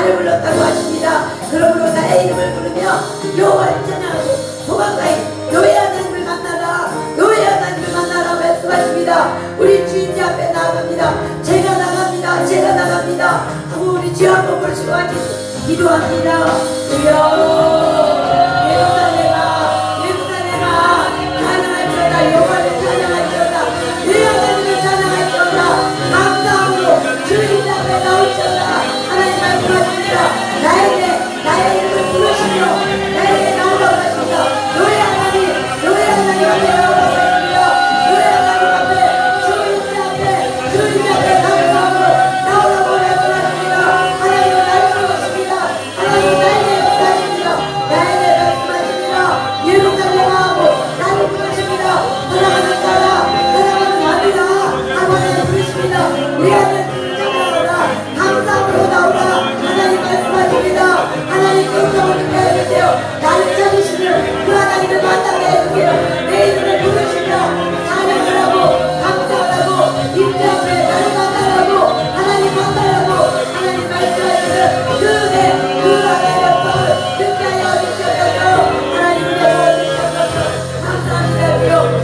나를 불렀다고 하십니다. 그러므로 나의 이름을 부르며 여호와를 찬양하고 더 가까이 너의 하나님을 만나라, 너의 하나님을 만나라 말씀하십니다. 우리 주인님 앞에 나아갑니다. 제가 나갑니다. 제가 나갑니다 하고 우리 주 한번 보시고 기도합니다. 주여 예루살렘아, 예루살렘아, 찬양할지어다. 여호와를 찬양할지어다. 내 하나님을 찬양할지어다. 감사함으로 주인 앞에 나올지어다. 하나님 말씀하십니다. 나의 이름을 부르시며 나에게 나오라고 하십니다. 너의 하나님 앞에 나오라고 하십니다. 너의 하나님 앞에, 주인 앞에 감사함으로 나오라고 말씀하십니다. 하나님은 나를 부르십니다. 하나님은 나에게 역사하십니다. 나에게 말씀하십니다. 예루살렘아 하고 나를 부르십니다. 사랑하는 아들아 하나님을 부르십니다. 내 하나님을 찬양하라. 감사함으로 나오라. 하나님 말씀하십니다. 하나님 감사함을 듣게 해주세요. 나를 찾으시면 그 하나님을 만나게 해주세요. 내 이름을 부르시며 찬양을 하고 감사하라고 입대 앞에 나를 만나라고 하나님 만나라고 하나님 말씀하시는 그 안의 역사를 듣게 하여 주시옵소서. 하나님을 도와주시옵소서. 감사합니다.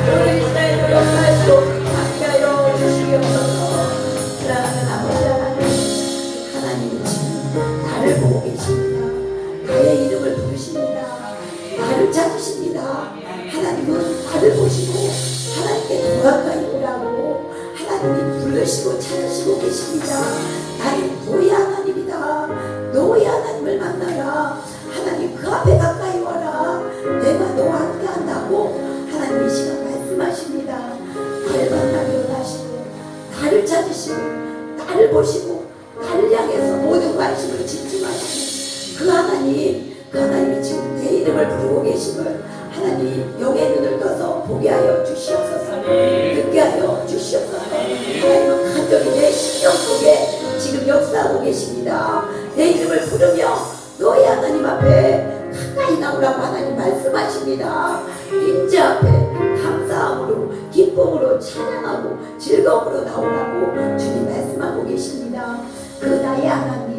우리 이스라엘을 역사하시고 함께 하여 주시옵소서. 사랑하는 아버지 하나님, 지금 나를 보고 계십니다. 나의 이름을 부르십니다. 나를 찾으십니다. 하나님은 나를 보시고 하나님께 더 가까이 오라고 하나님이 부르시고 찾으시고 계십니다. 나는 너의 하나님이다. 너의 하나님을 만나라. 하나님 그 앞에 가까이 와라. 내가 너와 함께 한다고 하나님 이 시간 말씀하십니다. 나를 만나기 원하시고 나를 찾으시고 나를 보시고 나를 향해서 모든 관심을 집중하시는 그 하나님이 지금 내 이름을 부르고 계심을 하나님 영의 눈을 떠서 보게 하여 주시옵소서. 듣게 하여 주시옵소서. 하나님은 간절히 내 심령 속에 지금 역사하고 계십니다. 내 이름을 부르며 너의 하나님 앞에 가까이 나오라고 하나님 말씀하십니다. 임재 앞에 감사함으로 기쁨으로 찬양하고 즐거움으로 나오라고 주님 말씀하고 계십니다. 그 나의 하나님은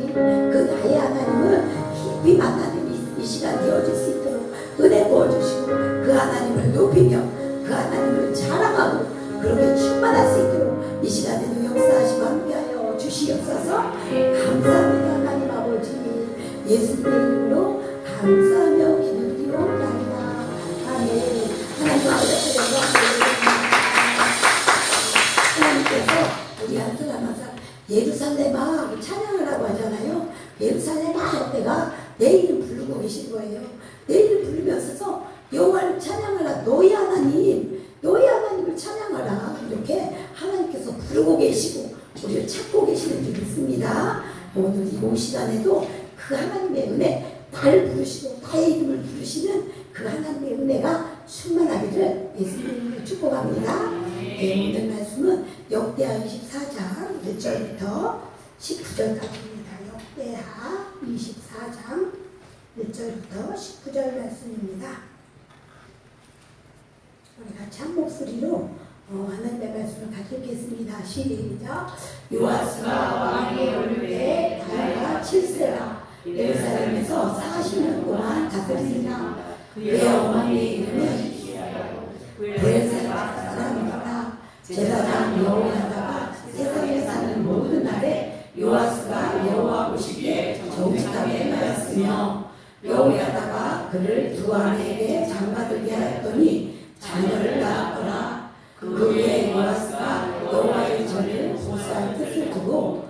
깊이 만나는 이 시간 되어질 수 있도록 은혜 부어주시고 그 하나님을 높이며 그 하나님을 자랑하고 그렇게 충만할 수 있도록 이 시간에도 역사하시고 함께하여 주시옵소서. 감사합니다. 하나님 아버지, 예수님의 이름으로 감사하며 기도드리옵나이다. 아멘. 하나님 아버지, 하나님께서 우리 한사람 예루살렘아 찬양을 하고 하잖아요. 예루살렘아 할 때가 내 이름 부르고 계신 거예요. 내 이름 부르면서 여호와를 찬양하라. 너희 하나님을 찬양하라. 이렇게 하나님께서 부르고 계시고 우리를 찾고 계시는 줄 믿습니다. 오늘 이 시간에도 그 하나님의 은혜, 나를 부르시고 나의 이름을 부르시는 그 하나님의 은혜가 충만하기를 예수님으로 축복합니다. 네, 오늘 말씀은 역대하 24장 1절부터 19절까지입니다. 역대하 24장 1절부터 19절 말씀입니다. 우리 같이 한 목소리로 하나님의 말씀을 같이 읽겠습니다. 시작. 요아스가 왕위에 오를 때 나이가 7세라 예루살렘에서 40년 동안 다스리니라. 그의 어머니의 이름은 브레셀 사람이라. 제사장 여호야다가 세상에 사는 모든 날에 요아스가 여호와 보시기에 정직하게 하였으며 여호야다가 그를 두 아내에게 장가들게 하였더니 자녀를 낳았더라. 그 후에 요아스가 여호와의 전을 보수할 뜻을 두고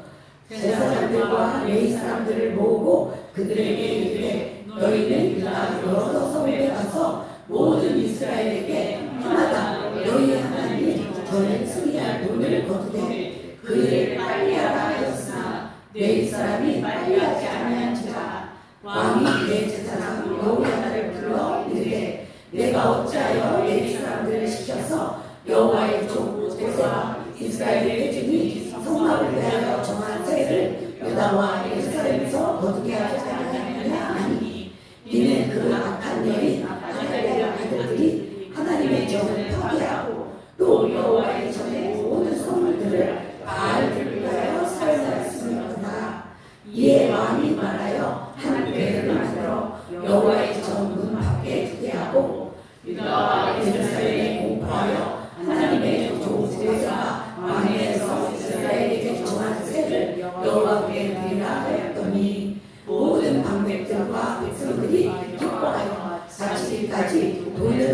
제사장들과 레위 사람들을 모으고 그들에게 이르되 너희는 유다 여러 성읍에 가서 모든 이스라엘에게 해마다 너희의 하나님 전을 수리할 돈을 거두되 그 일을 빨리하라 하였으나 레위 사람이 빨리하지 아니한지라. 왕이 내 제사장 여호야다를 불러 이르되 내가 어찌하여 레위 사람들을 시켜서 여호와의 종 모세와 이스라엘의 대중이 성막을 위하여 정한 세를 유다와 예루살렘에서 거두게 하지 아니하느냐 하니 이는 그 악한 여인 아달랴 아들들이 하나님의 전을 파괴하고 또 여호와의 전의 모든 선물들을 바알들을 위하여 사용하였음이로다. 이에 왕이 말하여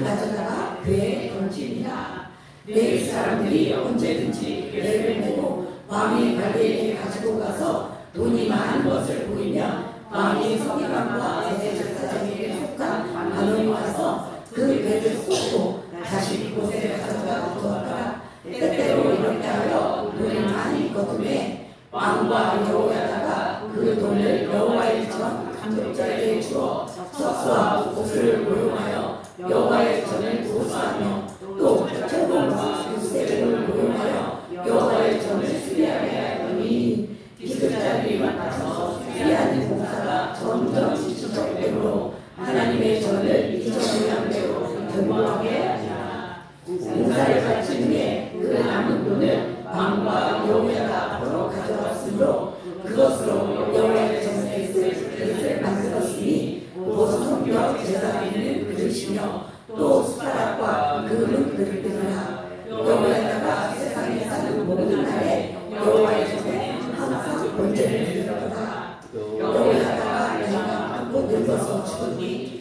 가져다가 그의 던집니다. 내 사람들이 언제든지 배를 메고 왕의 관리에게 가지고 가서 돈이 많은 것을 보이면 왕이 서기관과 대제사장에게 속한 반원이 와서 그 배를 쏟고 다시 그곳에 가져다 두었더라. 때때로 이렇게 하여 돈이 많이 거두매 왕과 여호야다가 그 돈을 여호와의 전 감독자에게 주어 석수와 옷을 고용하여 여호와의 전을 보수하며 또 철공과 유세를 고용하여 여호와의 전을 수리하게 하였더니 기술자들이 많아서 수리하는 공사가 점점 지속되므로 하나님의 전을 이전한 대로 견고하게 하니라. 공사를 마친 후에 그 남은 돈을 왕과 여호야다 앞으로 가져왔으므로 그것으로 여호와의 전에 있을 그릇을 만들었으니 곧 성벽 제사에 있는 그릇이며 또 숟가락과 금은 그릇들이라. 여호야다가 세상에 사는 모든 날에 여호와의 전에 항상 번제를 드리더라. 여호야다가 나이가 많고 늙어서 죽으니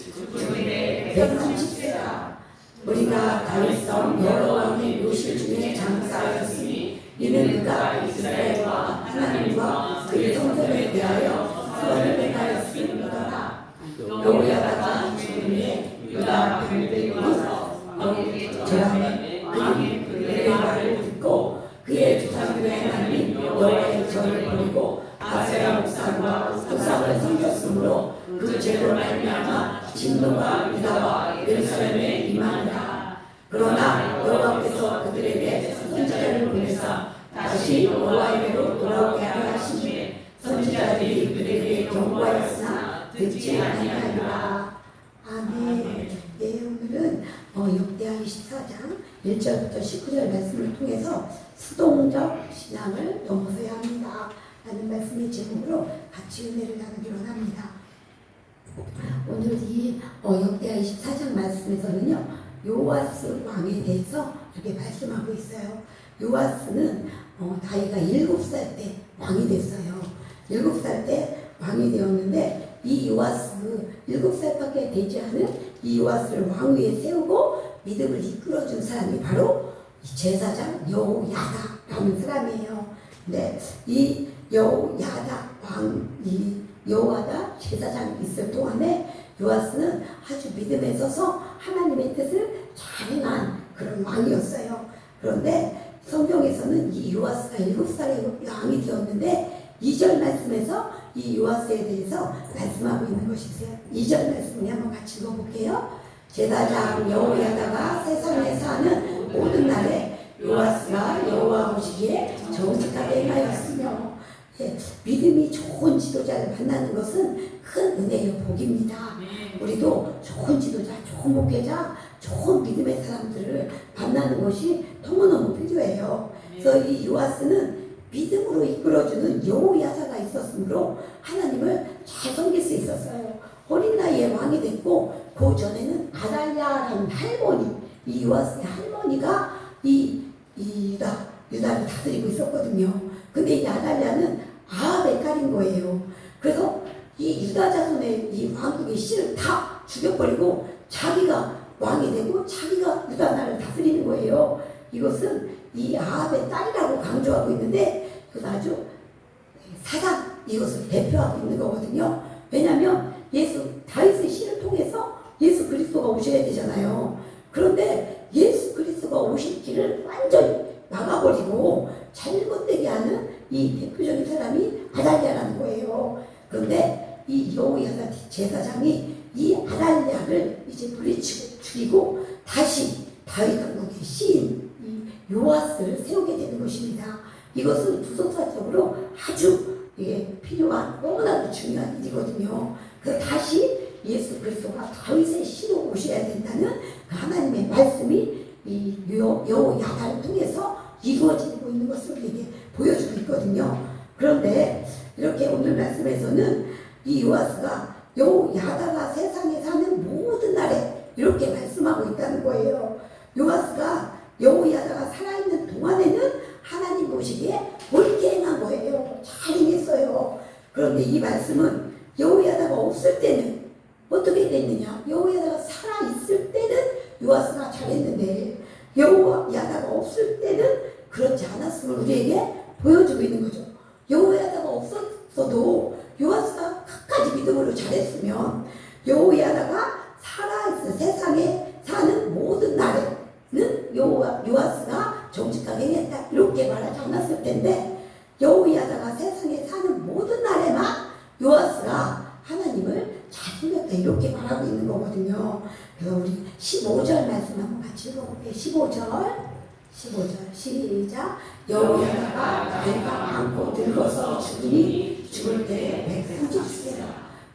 130세라. 우리가 다윗성 여러 왕의 묘실 중에 장사하였으니 이는 그가 이스라엘과 하나님과 그의 성전에 대하여 선을 행하였음이더라. 여호야다가 죽은 후에 유다 백들이 와서 저람에 왕이 그의 말을 듣고 그의 조상들의 하나님 여호와의 전을 버리고 아세라 목상과 우상을 섬겼으므로 그 죄로 말미암아 진노가 유다와 예루살렘에 임하니라. 그러나 여호와께서 그들에게 선지자를 보내사 다시 여호와에게로 돌아오게 하려 하시니 선지자들이 그들에게 경고하였으나 듣지 아니하니라. 아멘. 네, 오늘은 역대하 24장 1절부터 19절 말씀을 통해서 수동적 신앙을 넘어서야 합니다 라는 말씀의 제목으로 같이 은혜를 나누기로 합니다. 오늘 이 역대하 24장 말씀에서는요, 요아스 왕에 대해서 이렇게 말씀하고 있어요. 요아스는 나이가 7살 때 왕이 됐어요. 7살 때 왕이 되었는데 이 요아스 7살밖에 되지 않은 이 요아스를 왕 위에 세우고 믿음을 이끌어준 사람이 바로 제사장 여호야다라는 사람이에요. 근데 이 여호야다 이 여호야다 제사장이 있을 동안에 요아스는 아주 믿음에 서서 하나님의 뜻을 잘 행한 그런 왕이었어요. 그런데 성경에서는 이 요아스가 7살에 왕이 되었는데 2절 말씀에서 이 요아스에 대해서 말씀하고 있는 것이 있어요. 2절 말씀을 한번 같이 읽어볼게요. 제사장 여호야다가 세상에 사는 모든 날에 요아스가 여호와 보시기에 정직하게 행하였으며, 믿음이 좋은 지도자를 만나는 것은 큰 은혜의 복입니다. 우리도 좋은 지도자, 좋은 목회자, 좋은 믿음의 사람들을 만나는 것이 너무너무 필요해요. 그래서 이 요아스는 믿음으로 이끌어주는 여호야다가 있었으므로 하나님을 잘 섬길 수 있었어요. 어린 나이에 왕이 됐고 그 전에는 아달랴라는 할머니, 이 요아스의 할머니가 이 유다를 다스리고 있었거든요. 근데 이 아달랴는 아합의 딸인 거예요. 그래서 이 유다 자손의 이 왕국의 씨를 다 죽여버리고 자기가 왕이 되고 자기가 유다 나라를 다스리는 거예요. 이것은 이 아합의 딸이라고 강조하고 있는데 이건 아주 사단, 이것을 대표하고 있는 거거든요. 왜냐하면 다윗의 씨를 통해서 예수 그리스도가 오셔야 되잖아요. 그런데 예수 그리스도가 오실 길을 완전히 막아버리고 잘못되게 하는 이 대표적인 사람이 아달랴라는 거예요. 그런데 이 여호야다 제사장이 이 아달랴를 이제 물리치고 죽이고 다시 다윗 왕국의 시인 이 요아스를 세우게 되는 것입니다. 이것은 부속사적으로 아주 필요한 너무나도 중요한 일이거든요. 그래서 다시 예수 그리스도가 다윗의 씨로 오셔야 된다는 그 하나님의 말씀이 이 여호야다를 통해서 이루어지고 있는 것을 우리에게 보여주고 있거든요. 그런데 이렇게 오늘 말씀에서는 이 요아스가 여호야다가 세상에 사는 모든 날에 이렇게 말씀하고 있다는 거예요. 요아스가 여호야다가 살아있는 동안에는 하나님 보시기에 옳게 행한 거예요. 잘 행했어요. 그런데 이 말씀은 여호야다가 없을 때는 어떻게 됐느냐? 여호야다가 살아있을 때는 요아스가 잘했는데 여호야다가 없을 때는 그렇지 않았음을 우리에게 보여주고 있는 거죠. 여호야다가 없었어도 요아스가 끝까지 믿음으로 잘했으면 여호야다가 살아있어 세상에 사는 모든 날에는 요아스가 정직하게 행했다 이렇게 말하지 않았을 텐데 여호야다가 세상에 사는 모든 날에만 요아스가 하나님을 잘 섬겼다 이렇게 말하고 있는 거거든요. 그래서 우리 15절 말씀 한번 같이 읽어볼게요. 15절 시작. 여호야다가 나이가 많고 늙어서 죽으니 죽을 때에 130세라.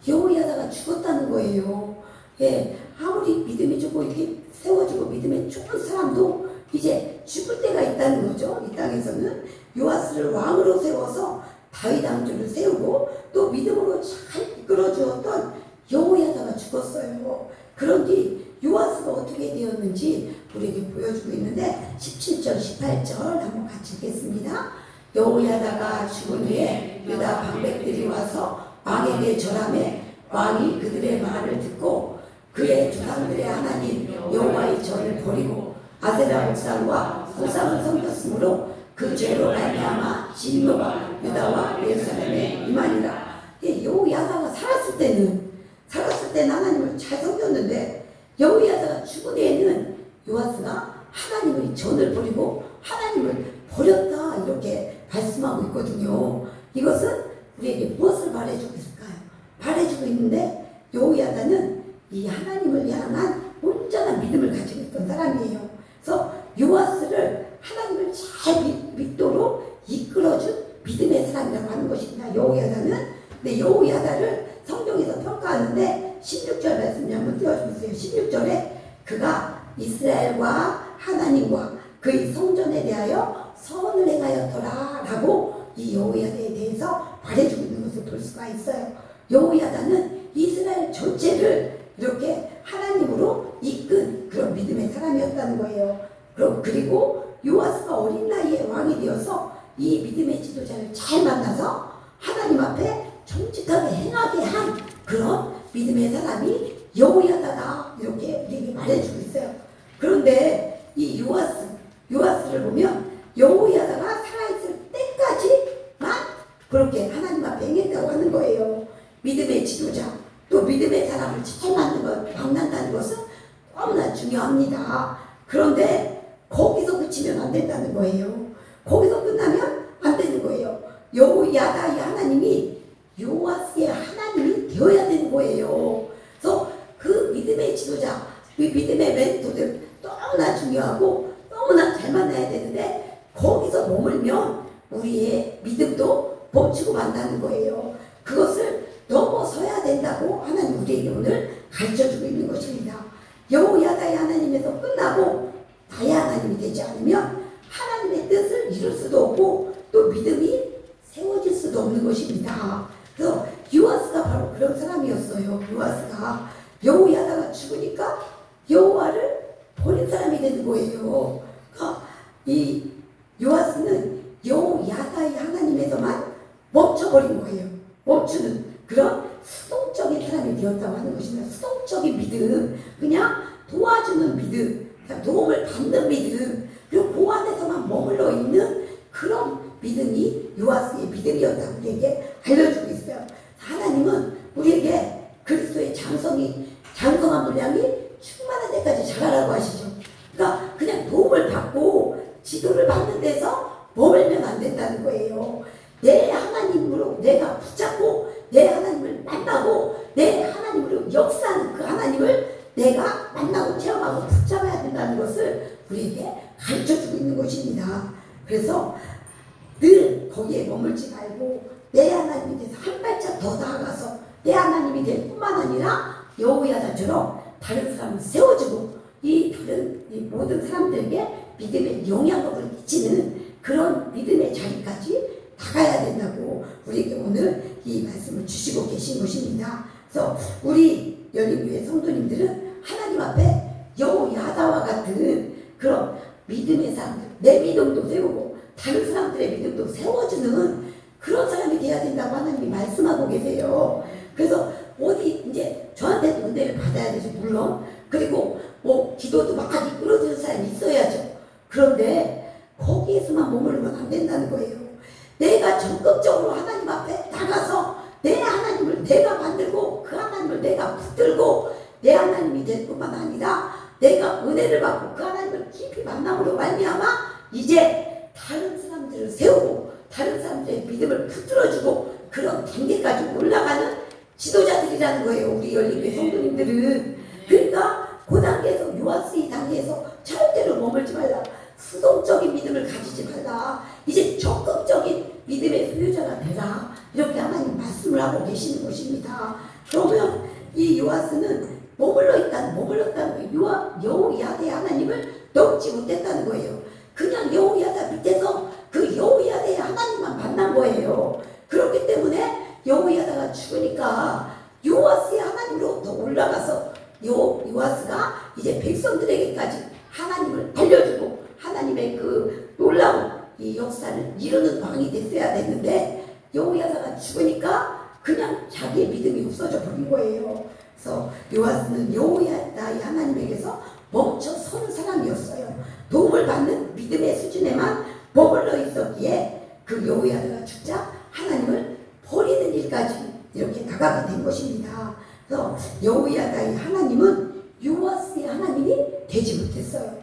여호야다가 죽었다는 거예요. 예, 아무리 믿음이 좋고 이렇게 세워지고 믿음이 좋은 사람도 이제 죽을 때가 있다는 거죠. 이 땅에서는 요아스를 왕으로 세워서 다윗 왕조를 세우고 또 믿음으로 잘 이끌어 주었던 여호야다가 죽었어요. 그런 뒤 요아스가 어떻게 되었는지 우리에게 보여주고 있는데 17절 18절 한번 같이 읽겠습니다. 여호야다가 죽은 후에 유다 방백들이 와서 왕에게 절하매 왕이 그들의 말을 듣고 그의 조상들의 하나님 여호와의 전을 버리고 아세라 목상과 우상을 섬겼으므로 그 죄로 말미암아 진노가 유다와 예루살렘에 임하니라. 여호야다가 살았을 때는 하나님을 잘 섬겼는데 여호야다가 죽은 뒤에는 요아스가 하나님의 전을 버리고 하나님을 버렸다 이렇게 말씀하고 있거든요. 이것은 우리에게 무엇을 말해주고 있을까요? 말해주고 있는데 여호야다는 이 하나님을 향한 온전한 믿음을 가지고 있던 사람이에요. 그래서 요아스를 하나님을 잘 믿도록 이끌어준 믿음의 사람이라고 하는 것입니다. 여호야다는. 근데 여호야다를 성경에서 평가하는데 16절 말씀 한번 띄워주세요. 16절에 그가 이스라엘과 하나님과 그의 성전에 대하여 선을 행하였더라 라고 이 여호야다에 대해서 말해주고 있는 것을 볼 수가 있어요. 여호야다는 이스라엘 전체를 이렇게 하나님으로 이끈 그런 믿음의 사람이었다는 거예요. 그리고 요아스가 어린 나이에 왕이 되어서 이 믿음의 지도자를 잘 만나서 하나님 앞에 정직하게 행하게 한 그런 믿음의 사람이 여호야다다 이렇게 우리에게 말해주고 있어요. 그런데 이 요아스를 보면 여호야다가 살아있을 때까지만 그렇게 하나님 앞에 행했다고 하는 거예요. 믿음의 지도자 또 믿음의 사람을 잘 만난다는 것은 너무나 중요합니다. 그런데 거기서 그치면 안 된다는 거예요. 거기서 끝나면 안 되는 거예요. 여호야다의 하나님이 요아스의 하나님이 되어야 되는 거예요. 그래서 그 믿음의 지도자, 그 믿음의 멘토들 너무나 중요하고 너무나 잘 만나야 되는데 거기서 머물면 우리의 믿음도 멈추고 만다는 거예요. 그것을 넘어서야 된다고 하나님 우리에게 오늘 가르쳐주고 있는 것입니다. 여호야다의 하나님에서 끝나고 나의 하나님이 되지 않으면 하나님의 뜻을 이룰 수도 없고 또 믿음이 세워질 수도 없는 것입니다. 그래서 요아스가 바로 그런 사람이었어요. 요아스가 여호야다가 죽으니까 여호와를 버린 사람이 되는 거예요. 그러니까 이 요아스는 여호야다의 하나님에서만 멈춰버린 거예요. 멈추는 그런 수동적인 사람이 되었다고 하는 것입니다. 수동적인 믿음, 그냥 도와주는 믿음, 그냥 도움을 받는 믿음, 그리고 그 안에서만 머물러 있는 그런 믿음이 요아스의 믿음이었다고 우리에게 알려주고 있어요. 하나님은 우리에게 그리스도의 장성한 분량이 충만한 데까지 자라라고 하시죠. 그러니까 그냥 도움을 받고 지도를 받는 데서 머물면 안 된다는 거예요. 내 하나님으로 내가 붙잡고 내 하나님을 만나고 내 하나님으로 역사하는 그 하나님을 내가 만나고 체험하고 붙잡아야 된다는 것을 우리에게 가르쳐주고 있는 것입니다. 그래서 늘 거기에 머물지 말고 내 하나님이 돼서 한 발짝 더 나아가서 내 하나님이 될 뿐만 아니라 여호야다처럼 다른 사람을 세워주고 이 모든 사람들에게 믿음의 영향력을 끼치는 그런 믿음의 자리까지 나가야 된다고 우리에게 오늘 이 말씀을 주시고 계신 것입니다. 그래서 우리 연인교회 성도님들은 하나님 앞에 여호야다와 같은 그런 믿음의 사람들, 내 믿음도 세우고 다른 사람들의 믿음도 세워주는 그런 사람이 되어야 된다고 하나님이 말씀하고 계세요. 그래서 어디 이제 저한테도 은혜를 받아야 되죠, 물론. 그리고 뭐 기도도 그런데 거기에서만 머무르면 안 된다는 거예요. 내가 적극적으로 하나님 앞에 나가서 내 하나님을 내가 만들고 그 하나님을 내가 붙들고 내 하나님이 될 뿐만 아니라 내가 은혜를 받고 그 하나님을 깊이 만남으로 말미암아 이제 다른 사람들을 세우고 다른 사람들의 믿음을 붙들어주고 그런 단계까지 올라가는 지도자들이라는 거예요. 우리 열린교회 성도님들은. 그러니까 그 단계에서 요하스 이 단계에서 절대로 머물지 말라. 수동적인 믿음을 가지지 말라. 이제 적극적인 믿음의 소유자가 되라. 이렇게 하나님 말씀을 하고 계시는 것입니다. 그러면 이 요하스는 머물렀다는 거예요. 여호야다의 하나님을 넘지 못했다는 거예요. 그냥 여호야다 밑에서 그 여호야다의 하나님만 만난 거예요. 그렇기 때문에 여호야다가 죽으니까 요하스의 하나님으로 더 올라가서 요하스가 이제 백성들에게까지 하나님을 알려주고 하나님의 그 놀라운 이 역사를 이루는 왕이 됐어야 됐는데 여호야다가 죽으니까 그냥 자기의 믿음이 없어져 버린 거예요. 그래서 요하스는 여호야다의 하나님에게서 멈춰 서는 사람이었어요. 도움을 받는 믿음의 수준에만 머물러 있었기에 그 여호야다가 죽자 하나님을 버리는 일까지 이렇게 나가게 된 것입니다. 그래서 여호야다의 하나님은 요하스의 하나님이 되지 못했어요.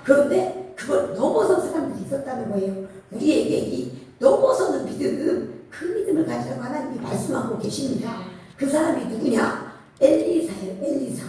그런데 그걸 넘어선 사람들이 있었다는 거예요. 우리에게 이 넘어서는 믿음, 그 믿음을 가지라고 하나님이 말씀하고 계십니다. 그 사람이 누구냐? 엘리사예요. 엘리사.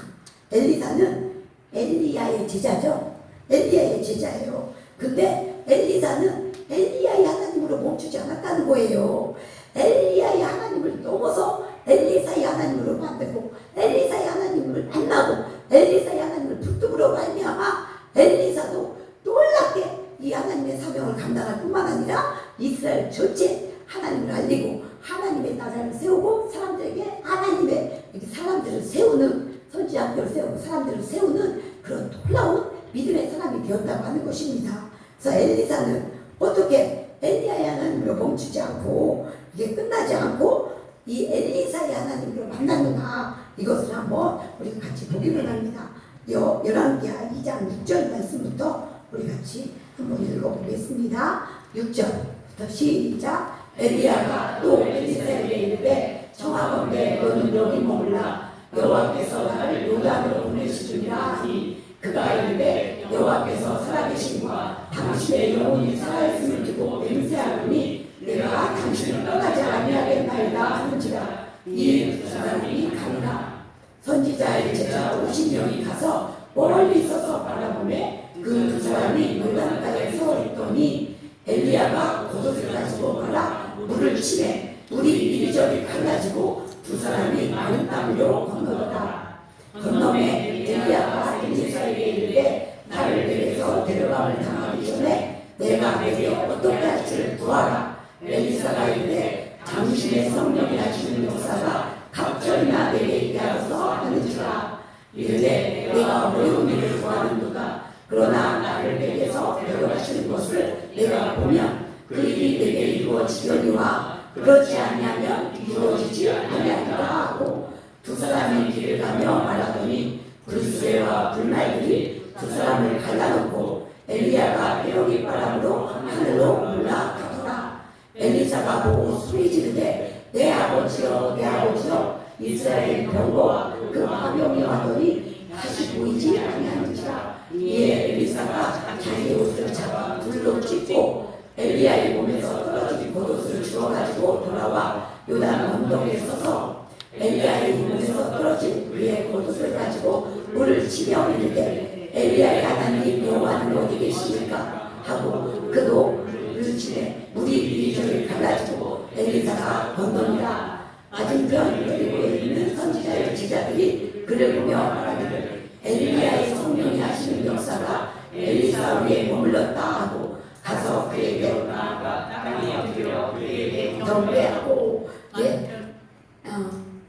엘리사는 엘리야의 제자죠. 엘리야의 제자예요. 근데 엘리사는 엘리야의 하나님으로 멈추지 않았다는 거예요. 엘리야의 하나님을 넘어서 엘리사의 하나님으로 만들고 엘리사의 하나님을 만나고 엘리사의 하나님을 붙들므로 말미암아 엘리사도 놀랍게 이 하나님의 사명을 감당할 뿐만 아니라 이스라엘 전체 하나님을 알리고 하나님의 나라를 세우고 사람들에게 하나님의 사람들을 세우는 선지학교를 세우고 사람들을 세우는 그런 놀라운 믿음의 사람이 되었다고 하는 것입니다. 그래서 엘리사는 어떻게 엘리야의 하나님으로 멈추지 않고 이게 끝나지 않고 이 엘리사의 하나님으로 만났는가 이것을 한번 우리가 같이 보기로 합니다. 열왕기하 2장 6절 말씀부터 우리 같이 한번 읽어보겠습니다. 6절부터 시작. 엘리야가 또 엘리사에게 이르되 청하건대 너는 여기 머물라. 여호와께서 나를 요단으로 보내시리라 하니 그가 이르되 여호와께서 살아계심과 당신의 영혼이 살아있음을 두고 맹세하노니 내가 당신을 떠나지 아니하겠나이다 하는지라. 이 두 사람이 가니라. 선지자의 제자 50명이 가서 멀리 서서 바라보매 그 두 사람이 요단가에 서 있더니 엘리야가 겉옷을 가지고 가라 물을 치매 물이 이리저리 갈라지고 두 사람이 마른 땅으로 건너더라. 건너매 엘리야가 엘리사에게 이르되 나를 내게서 데려감을 당하기 전에 내가 내게 어떻게 할지를 구하라. 엘리사가 이르되 당신의 성령이 하시는 역사가 갑절이나 내게 있게 하소서 하는지라. 이르되 내가 어려운 일을 구하는도다. 그러나 나를 내게서 데려가시는 것을 내가 보면 그 일이 내게 이루어지려니와 그렇지 아니하면 이루어지지 아니하리라 하고 두 사람이 길을 가며 말하더니 불수레와 불날들이 두 사람을 갈라놓고 엘리야가 해오기 바람으로 하늘로 올라가더라. 엘리사가 보고 소리 지르되 내 아버지여 내 아버지여 이스라엘 병거와 그 화병이 와더니 다시 보이지 아니하는지라. 이에 엘리사가 자기 옷을 잡아 불로 찢고 엘리야의 몸에서 떨어진 겉옷을 주워가지고 돌아와 요단 언덕에 서서 엘리야의 몸에서 떨어진 그의 겉옷을 가지고 물을 치며 이르되 엘리야의 하나님 여호와는 어디 계십니까 하고 그도 물을 치되 물이 이리저리 갈라지고 엘리사가 건너니라. 맞은편 여리고에 있는 선지자의 제자들이 그를 보며 말하기를 엘리야의 성령이 하시는 역사가 엘리사 위에 머물렀다 하고 가서 그에게 나아가 땅에 엎드려 그에게 경배하고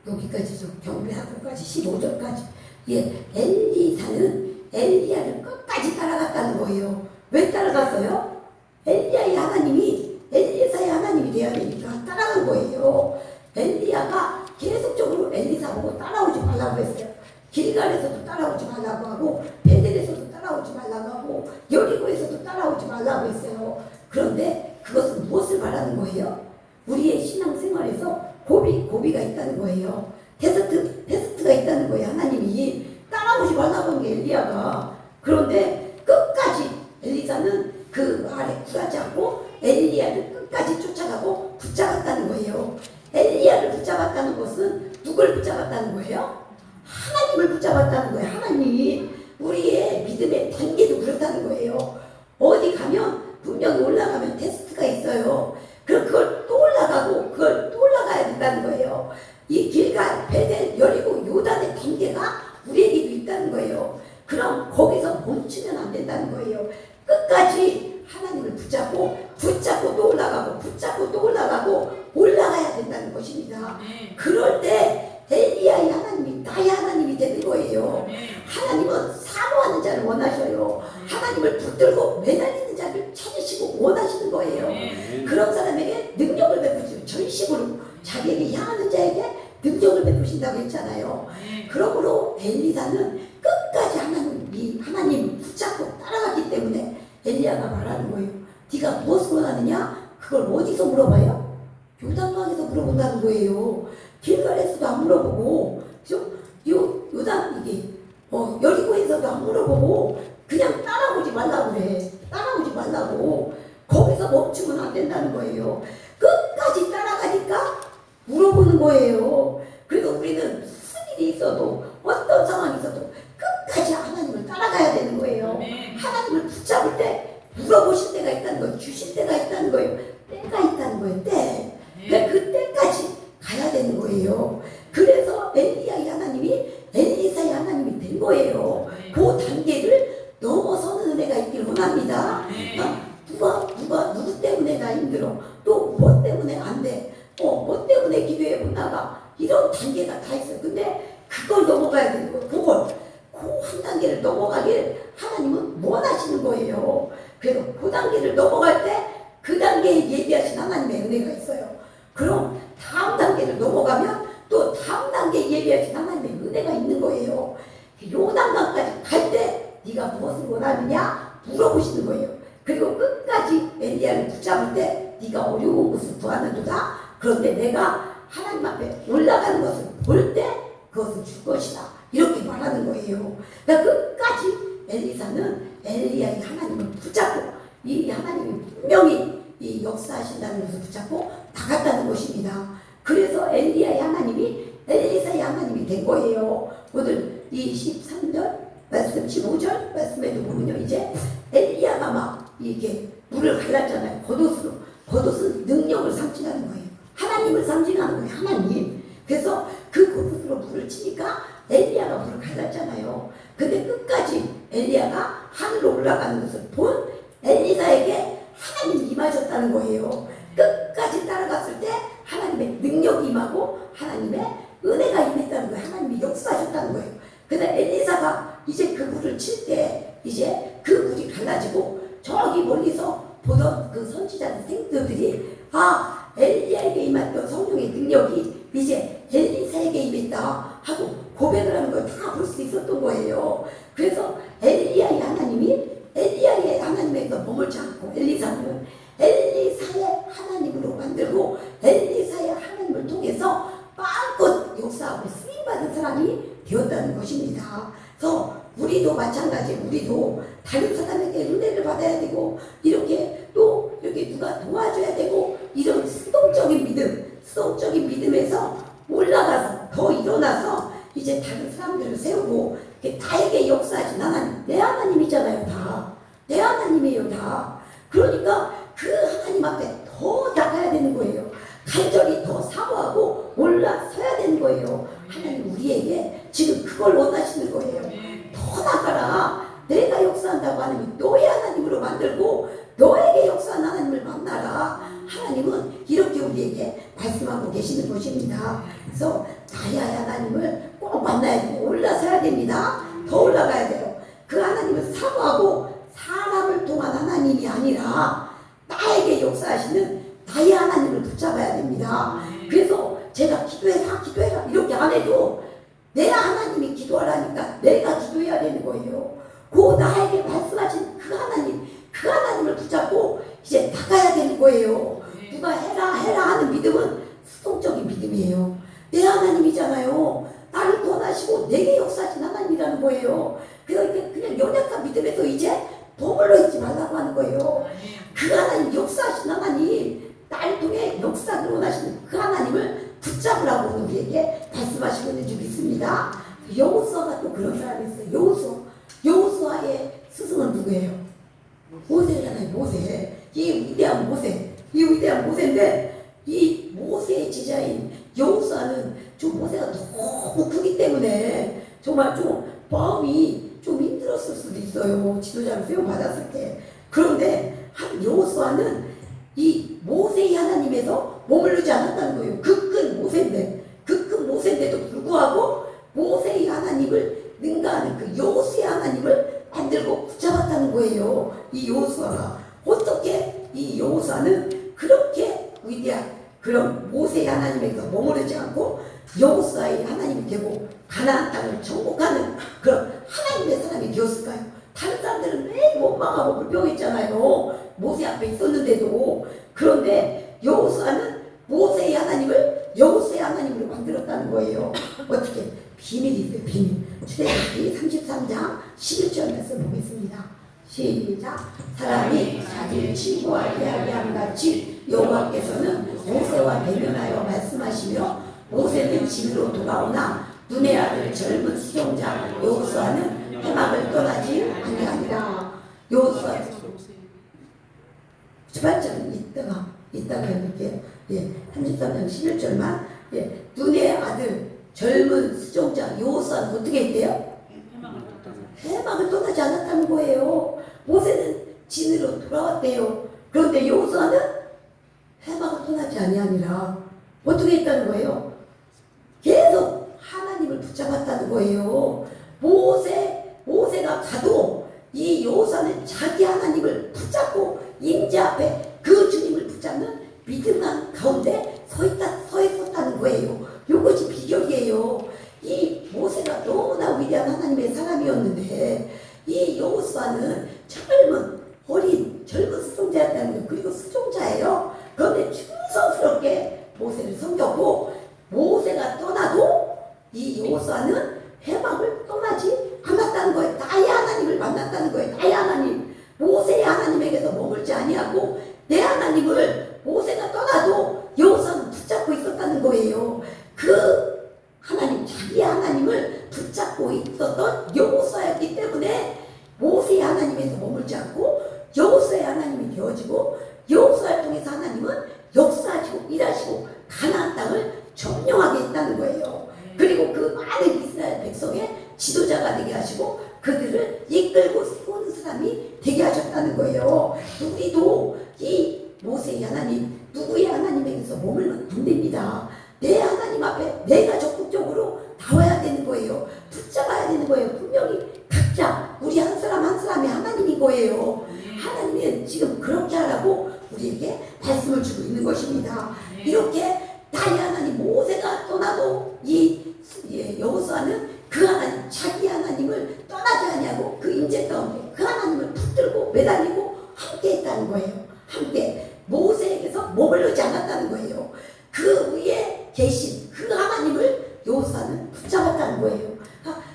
여기까지죠. 경배하고까지 15절까지 엘리사는 엘리야를 끝까지 따라갔다는 거예요. 왜 따라갔어요? 엘리야의 하나님이 엘리사의 하나님이 되어야 되니까 따라간 거예요. 엘리야가 계속적으로 엘리사 보고 따라오지 말라고 했어요. 길갈에서도 따라오지 말라고 하고 베델에서도 따라오지 말라고 하고 여리고에서도 따라오지 말라고 했어요. 그런데 그것은 무엇을 말하는 거예요? 우리의 신앙생활에서 고비가 있다는 거예요. 테스트가 있다는 거예요. 하나님이 따라오지 말라고 한 게 엘리야가. 그런데 끝까지 엘리사는 그 말에 굴하지 않고 엘리야를 끝까지 쫓아가고 붙잡았다는 거예요. 엘리야를 붙잡았다는 것은 누굴 붙잡았다는 거예요? 하나님을 붙잡았다는 거예요. 하나님. 우리의 믿음의 단계도 그렇다는 거예요. 어디 가면 분명히 올라가면 테스트가 있어요. 그럼 그걸 또 올라가고 그걸 또 올라가야 된다는 거예요. 이 길갈, 베델, 여리고, 요단의 단계가 우리에게도 있다는 거예요. 그럼 거기서 멈추면 안 된다는 거예요. 끝까지 하나님을 붙잡고 또 올라가고 붙잡고 또 올라가고 올라가야 된다는 것입니다. 그럴 때 엘리야의 하나님이 나의 하나님이 되는 거예요. 하나님은 사모하는 자를 원하셔요. 하나님을 붙들고 매달리는 자를 찾으시고 원하시는 거예요. 그런 사람에게 능력을 베푸시고 전식으로 자기에게 향하는 자에게 능력을 베푸신다고 했잖아요. 그러므로 엘리사는 끝까지 하나님 붙잡고 따라가기 때문에 엘리야가 말하는 거예요. 네가 무엇을 원하느냐? 그걸 어디서 물어봐요? 요단강에서 물어본다는 거예요. 길갈에서도 안 물어보고, 요단 여리고에서도 안 물어보고 그냥 따라오지 말라고 그래. 따라오지 말라고. 거기서 멈추면 안 된다는 거예요. 끝까지 따라가니까 물어보는 거예요. 그래서 우리는 무슨 일이 있어도 어떤 상황이 있어도 끝까지 하나님을 따라가야 되는 거예요. 하나님을 붙잡을 때 물어보실 때가 있다는 거예요. 주실 때가 있다는 거예요. 때가 있다는 거예요. 때. 그 때까지 가야 되는 거예요. 그래서 엘리야의 하나님이 엘리사의 하나님이 된 거예요. 그 단계를 넘어서는 은혜가 있기를 원합니다. 누구 때문에 나 힘들어? 또 뭐 때문에 안 돼? 뭐 때문에 기도해 못 나가? 이런 단계가 다 있어요. 근데 그걸 넘어가야 되는 거예요. 그 한 단계를 넘어가길 하나님은 원하시는 거예요. 그래서 그 단계를 넘어갈 때 그 단계에 예비하신 하나님의 은혜가 있어요. 그럼 다음 단계를 넘어가면 또 다음 단계에 예비하신 하나님의 은혜가 있는 거예요. 요단강까지 갈 때 네가 무엇을 원하느냐 물어보시는 거예요. 그리고 끝까지 엘리야를 붙잡을 때 네가 어려운 것을 구하는도다. 그런데 내가 하나님 앞에 올라가는 것을 볼 때 그것을 줄 것이다. 이렇게 말하는 거예요. 그러니까 끝까지 엘리사는 엘리야의 하나님을 붙잡고 이 하나님이 분명히 이 역사하신다는 것을 붙잡고 나갔다는 것입니다. 그래서 엘리야의 하나님이 엘리사의 하나님이 된 거예요. 오늘 이 13절 말씀 15절 말씀에도 보면요. 이제 엘리야가 막 이렇게 물을 갈랐잖아요. 겉옷은 능력을 상징하는 거예요. 하나님을 상징하는 거예요. 하나님. 그래서 그 겉옷으로 물을 치니까 엘리야가 물을 갈랐잖아요. 근데 끝까지 엘리야가 하늘로 올라가는 것을 본 엘리사에게 하나님이 임하셨다는 거예요. 끝까지 따라갔을 때 하나님의 능력이 임하고 하나님의 은혜가 임했다는 거예요. 하나님이 역사하셨다는 거예요. 그래서 엘리사가 이제 그 물을 칠 때 이제 그 물이 갈라지고 저기 멀리서 보던 그 선지자들 생들이 엘리야에게 임했던 성령의 능력이 이제 엘리사에게 임했다 하고 고백을 하는 걸 다 볼 수 있었던 거예요. 그래서 엘리야의 하나님에서 머물지 않고 엘리사는 엘리사의 하나님으로 만들고 엘리사의 하나님을 통해서 마음껏 역사하고 쓰임받은 사람이 되었다는 것입니다. 그래서 우리도 마찬가지, 우리도 다른 사람에게 은혜를 받아야 되고 이렇게 또 이렇게 누가 도와줘야 되고 이런 수동적인 믿음에서 올라가서 더 일어나서 이제 다른 사람들을 세우고 나에게 역사하신 하나님, 내 하나님이잖아요. 다 내 하나님이에요. 다. 그러니까 그 하나님 앞에 더 나가야 되는 거예요. 간절히 더 사모하고 올라서야 되는 거예요. 하나님 우리에게 지금 그걸 원하시는 거예요. 더 나가라. 내가 역사한다고 하나님 너의 하나님으로 만들고 너에게 역사한 하나님을 만나라. 하나님은 이렇게 우리에게 말씀하고 계시는 것입니다. 그래서 나의 하나님을 꼭 만나야 되고 올라서야 됩니다. 더 올라가야 돼요. 그 하나님을 사모하고 사람을 통한 하나님이 아니라 나에게 역사하시는 나의 하나님을 붙잡아야 됩니다. 그래서 제가 기도해라 이렇게 안 해도 내 하나님이 기도하라니까 내가 기도해야 되는 거예요. 그 나에게 말씀하신 그 하나님, 그 그 하나님을 붙잡고 이제 나가야 되는 거예요. 누가 해라 하는 믿음은 수동적인 믿음이에요. 내 하나님이잖아요. 나를 구원하시고 내게 역사하신 하나님이라는 거예요. 그래서 그냥 연약한 믿음에서 이제 머물러 있지 말라고 하는 거예요. 그 하나님, 역사하신 하나님, 나를 통해 역사를 원하시는 그 하나님을 붙잡으라고 오늘 우리에게 말씀하시고 있는 줄 믿습니다. 여호수아가 또 그런 사람이었어요. 여호수아의 스승은 누구예요? 모세잖아요. 모세. 이 위대한 모세인데 이 모세의 제자인 여호수아는 좀 모세가 너무 크기 때문에 정말 좀 마음이 좀 힘들었을 수도 있어요. 지도자를 세움받았을 때. 그런데 여호수아는 이 모세의 하나님에서 머무르지 않았다는 거예요. 그 큰 모세인데도 불구하고 모세의 하나님을 능가하는 그 여호수아의 하나님을 만들고 붙잡았다는 거예요. 이 여호수아가. 어떻게 이 여호수아는 그렇게 위대한 그런 모세의 하나님에서 머무르지 않고 여호수아의 하나님이 되고 가나안 땅을 정복하는 그런 하나님의 사람이 되었을까요? 다른 사람들은 매일 원망하고 불평했잖아요. 모세 앞에 있었는데도. 그런데 여호수아는 모세의 하나님을 여호수아의 하나님으로 만들었다는 거예요. 어떻게? 비밀이 있어요. 비밀. 출애굽기 33장 11절 말씀 보겠습니다. 시작. 사람이 자기 친구와 이야기함 같이 여호와께서는 모세와 대면하여 말씀하시며 모세는 집으로 돌아오나 눈의 아들 젊은 수종자 여호수아는 해막을 떠나지 아니하니라. 여호수아 18절 이따가 해볼게요. 33장 11절만. 눈의 아들 젊은 수종자 여호수아는 어떻게 했대요? 해막을 떠나지 않았다는 거예요. 모세는 진으로 돌아왔대요. 그런데 여호수아는 해막을 떠나지 아니하니라. 어떻게 했다는 거예요? 계속 하나님을 붙잡았다는 거예요. 모세가 가도 이 여호수아는 자기 하나님을 붙잡고 임재 앞에 그 주님을 붙잡는 믿음 가운데 서 있었다는 거예요. 이것이 비결이에요. 이 모세가 너무나 위대한 하나님의 사람이었는데 이 여호수아는 젊은 수종자였다는 거예요. 그리고 수종자예요. 그런데 충성스럽게 모세를 섬겼고 모세가 떠나도 이 여호수아는 해막을 떠나지 않았다는 거예요. 나의 하나님을 만났다는 거예요. 나의 하나님. 모세의 하나님에게서 머물지 아니하고 내 하나님을 모세가 떠나도 여호수아는 붙잡고 있었다는 거예요. 그 하나님, 자기의 하나님을 붙잡고 있었던 여호수아였기 때문에 모세의 하나님에서 머물지 않고 여호수아의 하나님이 되어지고 여호수아를 통해서 하나님은 역사하시고 일하시고 가나안 땅을 점령하게 했다는 거예요. 그리고 그 많은 이스라엘 백성의 지도자가 되게 하시고 그들을 이끌고 세우는 사람이 되게 하셨다는 거예요. 우리도 이 모세의 하나님, 누구의 하나님에게서 머물면 안 됩니다. 내 하나님 앞에 내가 적극적으로 나와야 되는 거예요. 붙잡아야 되는 거예요. 분명히 각자 우리 한 사람 한 사람이 하나님인 거예요. 하나님은 지금 그렇게 하라고 우리에게 말씀을 주고 있는 것입니다. 이렇게 나의 하나님 모세가 떠나도 이 여호수아는 그 하나님, 자기 하나님을 떠나지 아니하고 그 임재 가운데 그 하나님을 붙들고 매달리고 함께 했다는 거예요. 함께 모세에게서 머물르지 않았다는 거예요. 그 위에 계신 그 하나님을 여호수아는 붙잡았다는 거예요.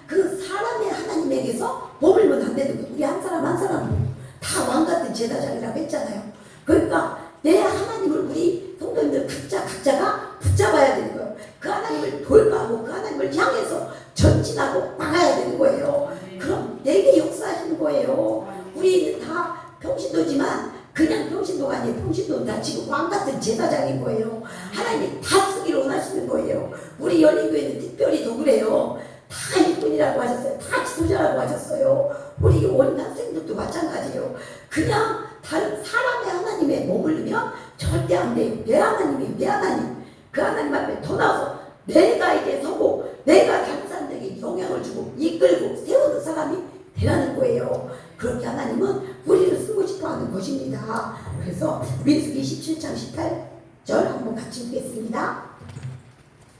그 사람의 하나님에게서 머물면 안 되는 거예요. 우리 한 사람 한 사람 다 왕같은 제사장이라고 했잖아요. 그러니까 내 하나님을 우리 성도님들 각자가 붙잡아야 되는 거예요. 그 하나님을 돌파하고 그 하나님을 향해서 전진하고 나가야 되는 거예요. 그럼 내게 역사하시는 거예요. 우리는 다 평신도지만 그냥 평신도가 아니에요. 평신도는 다 지금 왕같은 제사장인 거예요. 하나님이 다 쓰기를 원하시는 거예요. 우리 열린교회는 특별히 더 그래요. 다 일꾼이라고 하셨어요. 다 지도자라고 하셨어요. 우리 원인 학생들도 마찬가지예요. 그냥 다른 사람의 하나님에 머물르면 절대 안 돼요. 내 하나님이 내 하나님. 그 하나님 앞에 더 나와서 내가 이제 서고 내가 다른 사람들에게 영향을 주고 이끌고 세우는 사람이 되라는 거예요. 그렇게 하나님은 우리를 쓰고 싶어 하는 것입니다. 그래서 민수기 17장 18절 한번 같이 읽겠습니다.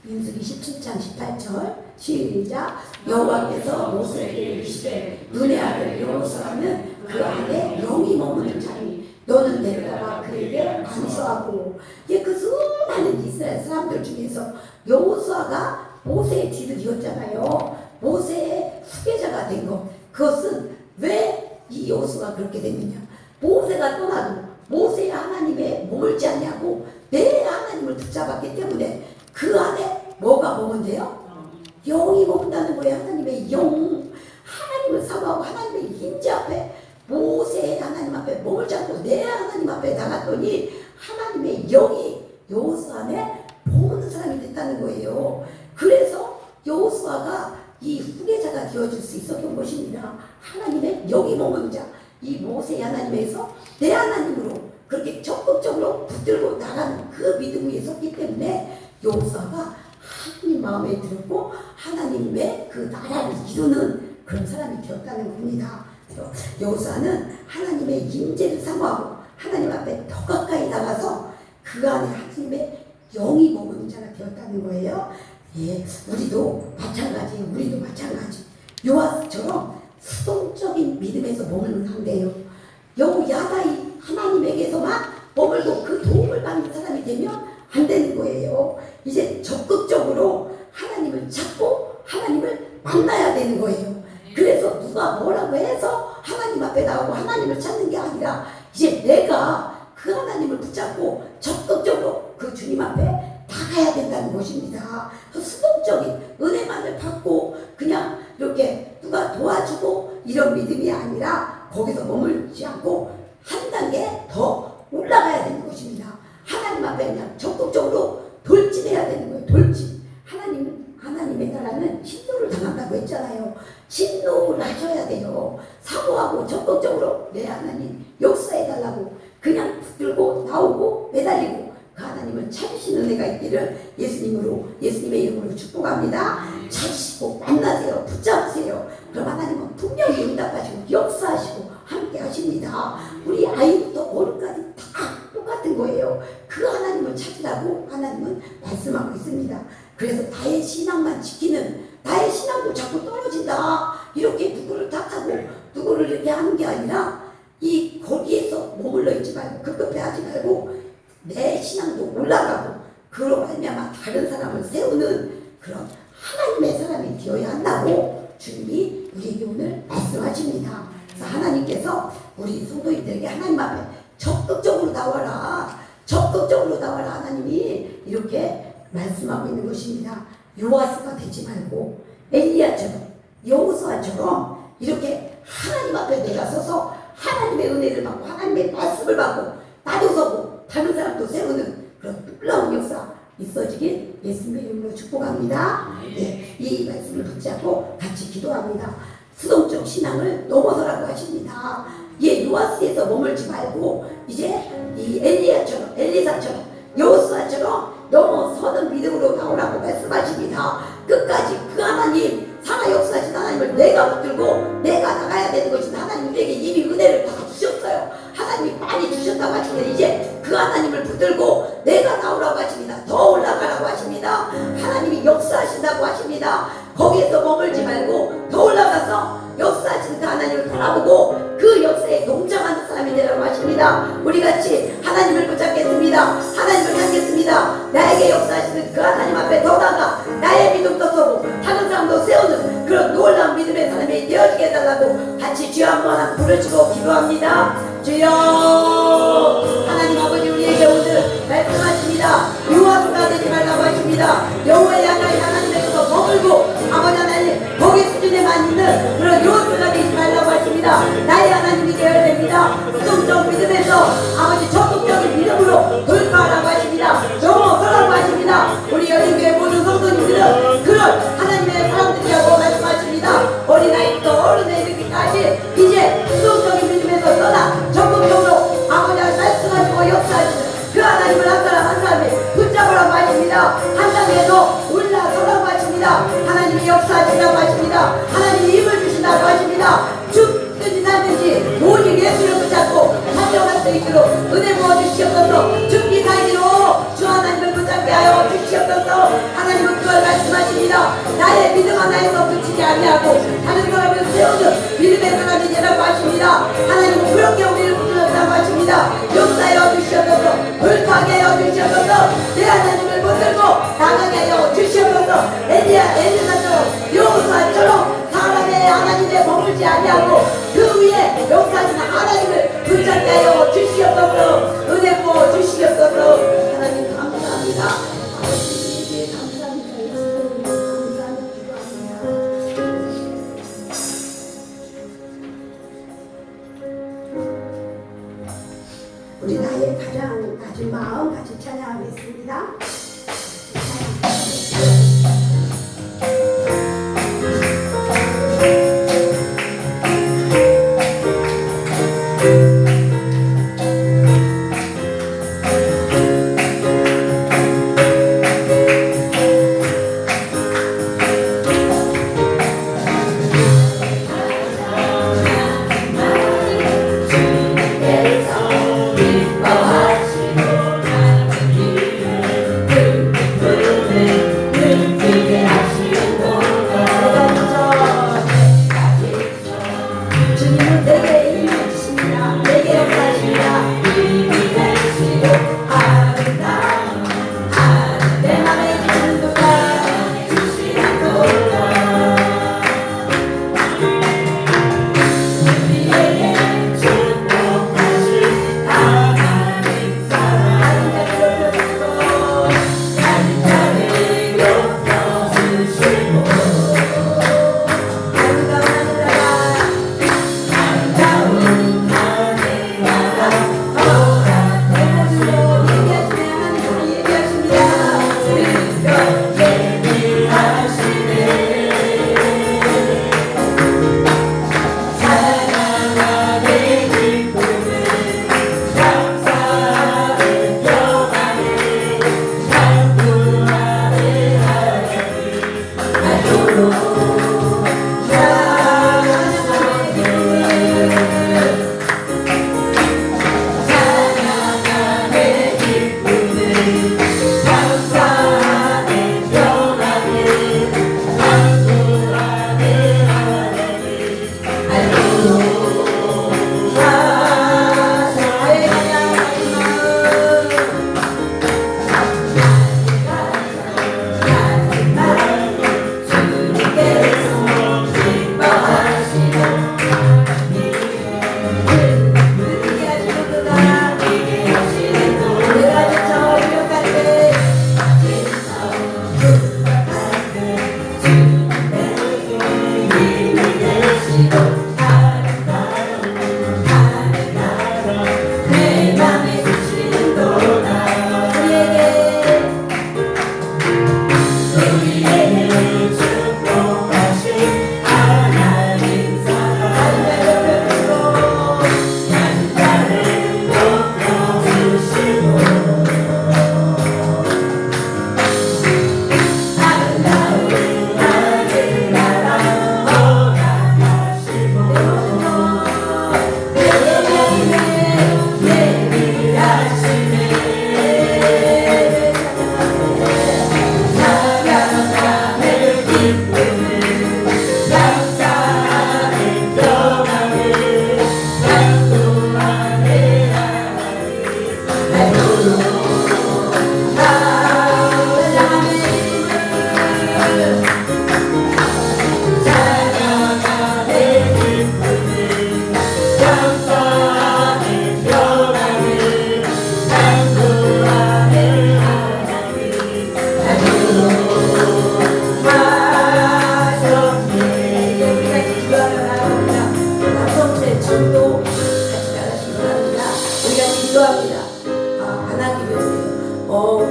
민수기 17장 18절 시작. 여호와께서 모세에게 이르시되 눈의 아들 여호수아는 그 안에 영이 머무는 자니 너는 데려다가 그에게 안수하고. 그 수많은 이스라엘 사람들 중에서 여호수아가 모세의 뒤를 이었잖아요. 모세의 후계자가 된 것. 그것은 왜 이 여호수아가 그렇게 됐느냐. 모세가 떠나도 모세의 하나님의 머물지 않냐고 내 하나님을 붙잡았기 때문에 그 안에 뭐가 머문대요? 영이 머문다는 거예요. 하나님의 영. 하나님을 사모하고 하나님의 임재 앞에 모세의 하나님 앞에 머물지 않고 내 하나님 앞에 나갔더니 하나님의 영이 여호수아 안에 머무는 사람이 됐다는 거예요. 그래서 여호수아가 이 후계자가 되어줄 수 있었던 것입니다. 하나님의 영이 머무는 자, 이 모세의 하나님에서 내 하나님으로 그렇게 적극적으로 붙들고 나가는 그 믿음 위에 섰기 때문에 여호수아가 하나님 마음에 들었고 하나님의 그 나라를 이루는 그런 사람이 되었다는 겁니다. 여호수아는 하나님의 임재를 사모하고 하나님 앞에 더 가까이 나가서 그 안에 하나님의 영이 머무는 자가 되었다는 거예요. 예, 우리도 마찬가지. 요아스처럼 수동적인 믿음에서 머물면 안 돼요. 야다이 하나님에게서만 머물고 그 도움을 받는 사람이 되면 안 되는 거예요. 이제 적극적으로 하나님을 찾고 하나님을 만나야 되는 거예요. 그래서 누가 뭐라고 해서 하나님 앞에 나오고 하나님을 찾는 게 아니라 이제 내가 그 하나님을 붙잡고 적극적으로 그 주님 앞에 나가야 된다는 것입니다. 수동적인 은혜만을 받고 그냥 이렇게 누가 도와주고 이런 믿음이 아니라 거기서 머물지 않고 한 단계 더 올라가야 되는 것입니다. 하나님 앞에 그냥 적극적으로 돌진해야 되는 거예요. 돌진. 하나님의 나라는 진노를 당한다고 했잖아요. 진노를 하셔야 돼요. 사모하고 적극적으로 내 하나님 역사해달라고 그냥 붙들고 나오고 매달리고 그 하나님을 찾으시는 은혜가 있기를 예수님의 이름으로 축복합니다. 찾으시고 만나세요. 붙잡으세요. 그럼 하나님은 분명히 응답하시고 역사하시고 함께 하십니다. 우리 아이부터 어른까지 다 똑같은 거예요. 그 하나님을 찾으라고 하나님은 말씀하고 있습니다. 그래서 나의 신앙만 지키는, 나의 신앙도 자꾸 떨어진다 이렇게 누구를 탓하고 누구를 이렇게 하는 게 아니라 거기에서 머물러 있지 말고 급급해하지 말고 내 신앙도 올라가고 그로 말미암아 다른 사람을 세우는 그런 하나님의 사람이 되어야 한다고 주님이 우리에게 오늘 말씀하십니다. 그래서 하나님께서 우리 성도인들에게 하나님 앞에 적극적으로 나와라 하나님이 이렇게 말씀하고 있는 것입니다. 요아스가 되지 말고 엘리야처럼 여호수아처럼 이렇게 하나님 앞에 내가 서서 하나님의 은혜를 받고 하나님의 말씀을 받고 나도 서고 다른 사람도 세우는 그런 놀라운 역사 있어지길 예수님의 이름으로 축복합니다. 네, 이 말씀을 붙잡고 같이 기도합니다. 수동적 신앙을 넘어서라고 하십니다. 요아스에서 머물지 말고 이제 이 엘리사처럼 여호수아처럼 넘어서는 믿음으로 나오라고 말씀하십니다. 끝까지 그 하나님 살아 역사하신 하나님을 내가 붙들고 내가 나가야 되는 것입니다. 하나님 우리에게 이미 은혜를 다 주셨어요. 하나님이 많이 주셨다고 하시는데 이제 그 하나님을 붙들고 내가 나오라고 하십니다. 더 올라가라고 하십니다. 하나님이 역사하신다고 하십니다. 거기에서 머물지 말고 더 올라가서 역사하시는 그 하나님을 바라보고 그 역사에 동참하는 사람이 되라고 하십니다. 우리같이 하나님을 붙잡겠습니다. 하나님을 찾겠습니다. 나에게 역사하시는 그 하나님 앞에 더 나가 나의 믿음도 서고 다른 사람도 세우는 그런 놀라운 믿음의 사람이 되어지게 해달라고 같이 주여 한번 부르시고 기도합니다. 주여 하나님 아버지 우리에게 오늘 말씀하십니다. 요아스가 되지 말라고 하십니다. 여호와의 하나님에게서 머물고 아버지 하나님 거기 수준에만 있는 그런 요아스가 되지 말라고 하십니다. 나의 하나님이 되어야 됩니다. 수동적 믿음에서 아버지 적극적인 믿음으로 돌파하라고 하십니다. 넘어서라고 하십니다. 우리 여인교회 모든 성도님들은 그런 하나님의 사람들이라고 말씀하십니다. 어린아이부터 어른에 이르기까지 이제 수동적인 믿음에서 떠나 적극적으로 아버지 말씀하시고 역사하시는 그 하나님을 한 사람 한 사람이 붙잡으라고 하십니다. 한 단계도 올라서라고 하십니다. 하나님이 역사하신다고 하십니다. 하나님이 힘을 주신다고 하십니다. 죽든지 살든지 오직 예수를 붙잡고 살려갈 수 있도록 은혜 부어주시옵소서. 죽기 살기로 주 하나님을 붙잡게 하여 주시옵소서. 하나님은 하십니다. 나의 믿음 하나에서 그치지 아니하고 다른 사람을 세우는 믿음의 사람이 되라고 하십니다. 하나님은 그렇게 우리를 부르셨다고 하십니다. 역사여 주시옵소서. 불타게 하여 주시옵소서. 내 하나님을 붙들고 나가게 하여 주시옵소서. 엘리사처럼 여호수아처럼 사람의 하나님에 머물지 아니하고 그 위에 역사하시는 하나님을 붙잡게 하여 주시옵소서. 은혜 부어 주시옵소서. 하나님 감사합니다. 아버지 감사합니다. 예수님 감사합니다. 우리 나의 가장 낮은 마음 같이 찬양하겠습니다.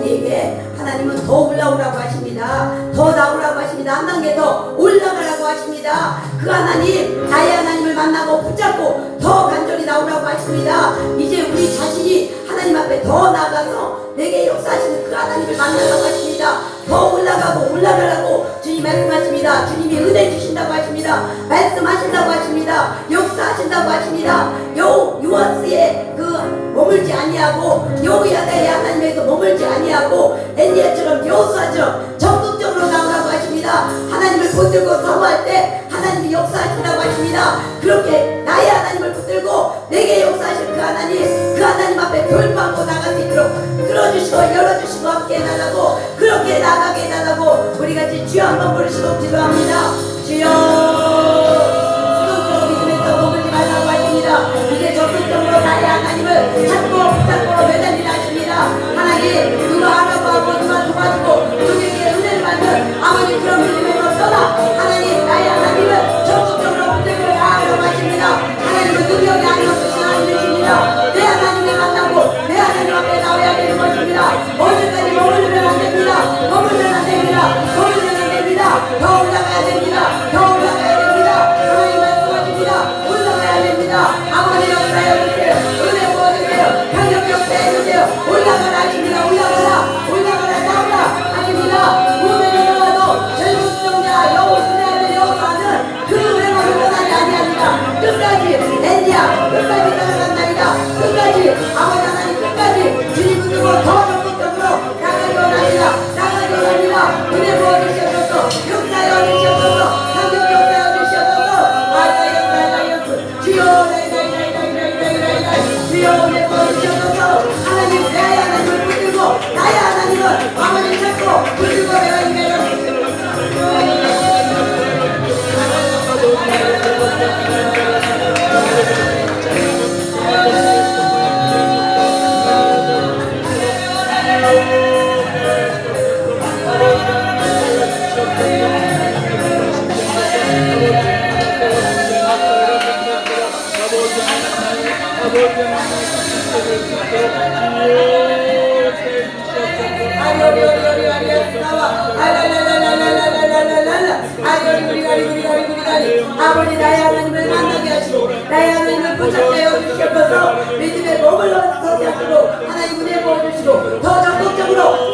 우리에게 하나님은 더 올라오라고 하십니다. 더 나오라고 하십니다. 한 단계 더 올라가라고 하십니다. 그 하나님, 나의 하나님을 만나고 붙잡고 더 간절히 나오라고 하십니다. 이제 우리 자신이 하나님 앞에 더 나아가서 내게 역사하시는 그 하나님을 만나라고 하십니다. 더 올라가고 올라가라고 주님 말씀하십니다. 주님이 은혜 주신다고 하십니다. 말씀하신다고 하십니다. 역사하신다고 하십니다. 요아스의 그 머물지 아니하고 여호야다의 하나님에서 머물지 아니하고 엘리야처럼 여호수아처럼 적극적으로 나오라고 하십니다. 붙들고 사모할 때 하나님이 역사하신다고 하십니다. 그렇게 나의 하나님을 붙들고 내게 역사하실 그 하나님 앞에 돌파하고 나갈 수 있도록 뚫어주시고 열어주시고 함께 해달라고 그렇게 나가게 해달라고 우리 같이 주여 한번 부르시고 기도합니다. 주여 수동적으로 믿음에서 머물지 말라고 하십니다. 이제 적극적으로 나의 하나님을 찾고 붙잡고 매달리라 하십니다. 하나님 누가 하라고 하고 누가 도와주고 누구에게 은혜를 받는 아버지 그런 믿음에서 떠나 하나님 나의 하나님을 적극적으로 붙들고 나아가라고 하십니다. 하나님은 능력이 아니었으신 하나님이십니다. 내 하나님을 만나고 내 하나님 앞에 나와야 되는 것입니다. 어디까지 머물면 안 됩니다. 머물면 안 됩니다. 머물면 안 됩니다. 더 올라가야 됩니다. 더 올라가야 됩니다. 하나님 말씀하십니다. 올라가야 됩니다. 아버지 역사해 주세요. 은혜 부어주세요. 강력 역사해 주세요. 올라가라 하십니다. 올라가라 올라가라 나오라 하십니다. 몸에 들어가도 젊은 수정자 여우 수레하는 여호사는 그 은혜만을 떠나지 아니합니다. 끝까지 엘리야 끝까지 따라간다니까 끝까지 아버지 하나님 끝까지 주님 붙들고 더 적극적으로 나가기 원합니다. 나가기 원합니다. 은혜 부어주시옵소서. 역사여 주시옵소서. 강력 역사여 주시옵소서. 주여 주여 은혜 부어주시옵소서. 하나님 나의 하나님을 붙들고 나의 하나님을 아버지 찾고 붙들고 내가 이겨요. 아버지 나의 하나님을 만나게 하시고 나의 하나님을 붙잡게 해주시옵소서. 믿음의 몸을 서게 하시고 하나님 은혜 부어주시고 더 적극적으로